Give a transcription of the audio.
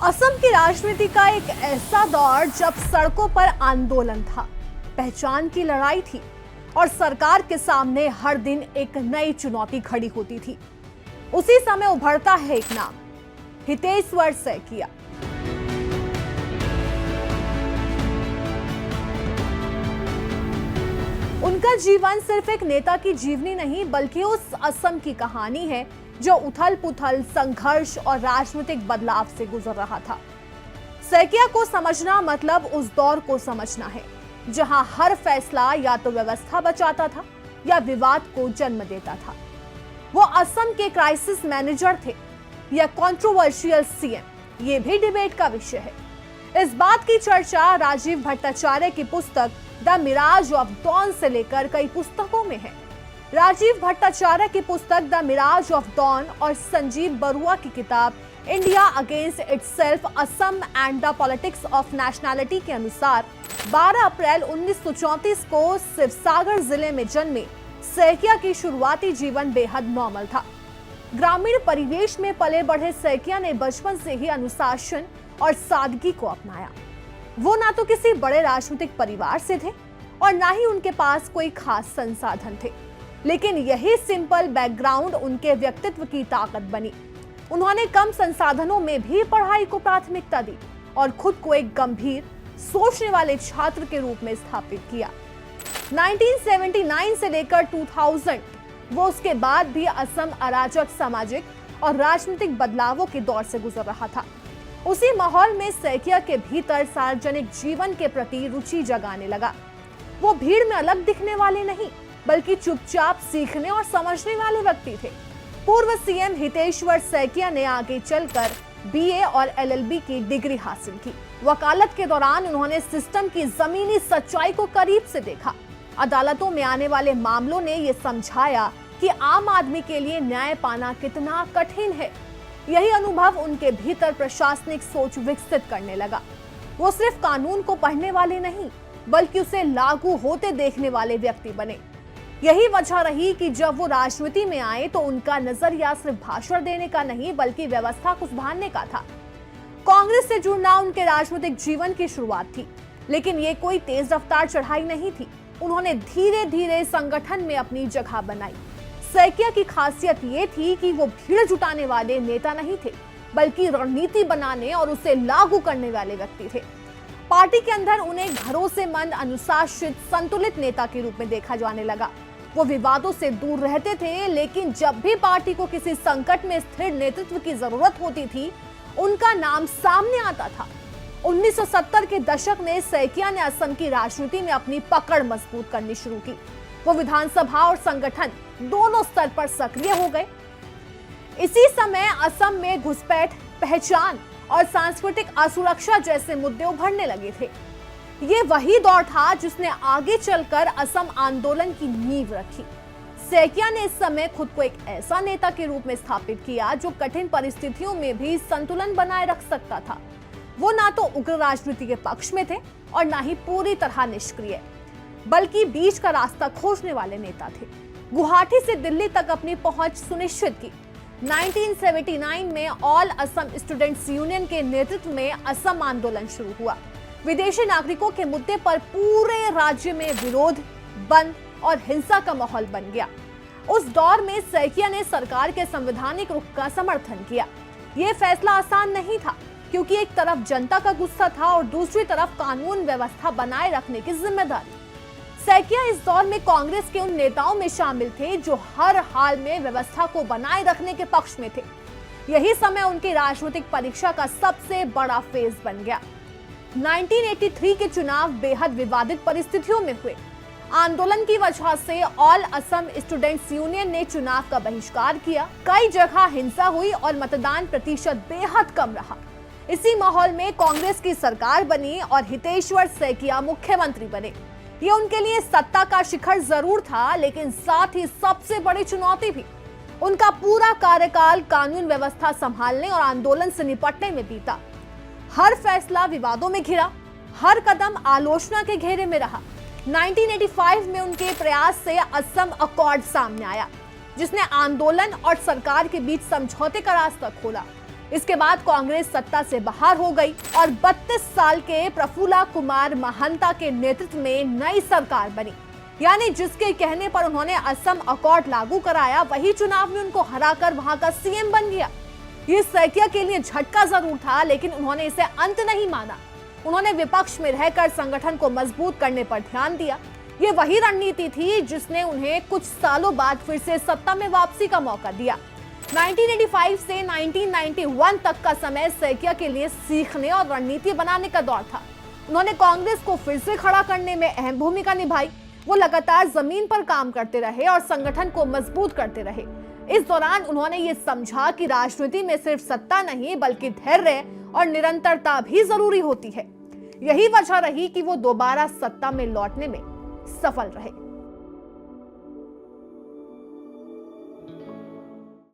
असम की राजनीति का एक ऐसा दौर जब सड़कों पर आंदोलन था, पहचान की लड़ाई थी और सरकार के सामने हर दिन एक नई चुनौती खड़ी होती थी। उसी समय उभरता है एक नाम, हितेश्वर सैकिया। उनका जीवन सिर्फ एक नेता की जीवनी नहीं बल्कि उस असम की कहानी है जो उथल-पुथल, संघर्ष और राजनीतिक बदलाव से गुजर रहा था। सैकिया को समझना मतलब उस दौर को समझना है जहां हर फैसला या तो व्यवस्था बचाता था या विवाद को जन्म देता था। वो असम के क्राइसिस मैनेजर थे या कंट्रोवर्शियल सीएम, ये भी डिबेट का विषय है। इस बात की चर्चा राजीव भट्टाचार्य की पुस्तक द मिराज ऑफ डॉन से लेकर कई पुस्तकों में है। राजीव भट्टाचार्य की पुस्तक द मिराज ऑफ डॉन और संजीव बरुआ की किताब India against itself, Assam and the politics of nationality के अनुसार 12 अप्रैल 1934 को शिवसागर जिले में जन्मे सैकिया की शुरुआती जीवन बेहद नॉर्मल था। ग्रामीण परिवेश में पले बढ़े सैकिया ने बचपन से ही अनुशासन और सादगी को अपनाया। वो ना तो किसी बड़े राजनीतिक परिवार से थे और ना ही उनके पास कोई खास संसाधन थे, लेकिन यही सिंपल बैकग्राउंड उनके व्यक्तित्व की ताकत बनी। उन्होंने कम संसाधनों में भी पढ़ाई को प्राथमिकता दी और खुद को एक गंभीर, सोचने वाले छात्र के रूप में स्थापित किया। 1979 से लेकर 2000 वो उसके बाद भी असम अराजक सामाजिक और राजनीतिक बदलावों के दौर से गुजर रहा था। उसी माहौल में सैकिया के भीतर सार्वजनिक जीवन के प्रति रुचि जगाने लगा। वो भीड़ में अलग दिखने वाले नहीं बल्कि चुपचाप सीखने और समझने वाले व्यक्ति थे। पूर्व सीएम हितेश्वर सैकिया ने आगे चलकर बीए और एलएलबी की डिग्री हासिल की। वकालत के दौरान उन्होंने सिस्टम की जमीनी सच्चाई को करीब से देखा। अदालतों में आने वाले मामलों ने ये समझाया कि आम आदमी के लिए न्याय पाना कितना कठिन है। यही अनुभव उनके भीतर प्रशासनिक सोच विकसित करने लगा। वो सिर्फ कानून को पढ़ने वाले नहीं बल्कि उसे लागू होते देखने वाले व्यक्ति बने। यही वजह रही कि जब वो राजनीति में आए तो उनका नजरिया सिर्फ भाषण देने का नहीं बल्कि व्यवस्था को सुधारने का था। कांग्रेस से जुड़ना उनके राजनीतिक जीवन की शुरुआत थी, लेकिन ये कोई तेज रफ्तार चढ़ाई नहीं थी। उन्होंने धीरे धीरे संगठन में अपनी जगह बनाई। सैकिया की खासियत ये थी कि वो भीड़ जुटाने वाले नेता नहीं थे बल्कि रणनीति बनाने और उसे लागू करने वाले व्यक्ति थे। पार्टी के अंदर उन्हें भरोसेमंद, अनुशासित, संतुलित नेता के रूप में देखा जाने लगा। वो विवादों से दूर रहते थे, लेकिन जब भी पार्टी को किसी संकट में स्थिर नेतृत्व की जरूरत होती थी, उनका नाम सामने आता था। 1970 के दशक में सैकिया ने असम की राजनीति में अपनी पकड़ मजबूत करनी शुरू की। वो विधानसभा और संगठन दोनों स्तर पर सक्रिय हो गए। इसी समय असम में घुसपैठ, पहचान और सांस्कृतिक असुरक्षा जैसे मुद्दे उभरने लगे थे। ये वही दौर था जिसने आगे चलकर असम आंदोलन की नींव रखी। सैकिया ने इस समय खुद को एक ऐसा नेता के रूप में स्थापित किया जो कठिन परिस्थितियों में भी संतुलन बनाए रख सकता था। वो ना तो उग्र राजनीति के पक्ष में थे और ना ही पूरी तरह निष्क्रिय, बल्कि बीच का रास्ता खोजने वाले नेता थे। गुवाहाटी से दिल्ली तक अपनी पहुंच सुनिश्चित की। 1979 में ऑल असम स्टूडेंट्स यूनियन के नेतृत्व में असम आंदोलन शुरू हुआ। विदेशी नागरिकों के मुद्दे पर पूरे राज्य में विरोध, बंद और हिंसा का माहौल बन गया। उस दौर में सैकिया ने सरकार के संवैधानिक रुख का समर्थन किया। यह फैसला आसान नहीं था क्योंकि एक तरफ जनता का गुस्सा था और दूसरी तरफ कानून व्यवस्था बनाए रखने की जिम्मेदारी। सैकिया इस दौर में कांग्रेस के उन नेताओं में शामिल थे जो हर हाल में व्यवस्था को बनाए रखने के पक्ष में थे। यही समय उनकी राजनीतिक परीक्षा का सबसे बड़ा फेज बन गया। 1983 के चुनाव बेहद विवादित परिस्थितियों में हुए। आंदोलन की वजह से ऑल असम स्टूडेंट्स यूनियन ने चुनाव का बहिष्कार किया। कई जगह हिंसा हुई और मतदान प्रतिशत बेहद कम रहा। इसी माहौल में कांग्रेस की सरकार बनी और हितेश्वर सैकिया मुख्यमंत्री बने। ये उनके लिए सत्ता का शिखर जरूर था, लेकिन साथ ही सबसे बड़ी चुनौती भी। उनका पूरा कार्यकाल कानून व्यवस्था संभालने और आंदोलन से निपटने में बीता। हर फैसला विवादों में घिरा, हर कदम आलोचना के घेरे में रहा। 1985 में उनके प्रयास से असम अकॉर्ड सामने आया, जिसने आंदोलन और सरकार के बीच समझौते का रास्ता खोला। इसके बाद कांग्रेस सत्ता से बाहर हो गई और 32 साल के प्रफुल्ला कुमार महंता के नेतृत्व में नई सरकार बनी। यानी जिसके कहने पर उन्होंने असम अकॉर्ड लागू कराया, वही चुनाव में उनको हराकर वहां का सीएम बन गया। ये सैकिया के लिए झटका जरूर था, लेकिन उन्होंने इसे अंत नहीं माना। उन्होंने विपक्ष में रहकर संगठन को मजबूत करने पर ध्यान दिया। ये वही रणनीति थी जिसने उन्हें कुछ सालों बाद फिर से सत्ता में वापसी का मौका दिया। 1985 से 1991 तक का समय सैकिया के लिए सीखने और रणनीति बनाने का दौर था। उन्होंने कांग्रेस को फिर से खड़ा करने में अहम भूमिका निभाई। वो लगातार जमीन पर काम करते रहे और संगठन को मजबूत करते रहे। इस दौरान उन्होंने ये समझा कि राजनीति में सिर्फ सत्ता नहीं बल्कि धैर्य और निरंतरता भी जरूरी होती है। यही वजह रही कि वो दोबारा सत्ता में लौटने में सफल रहे।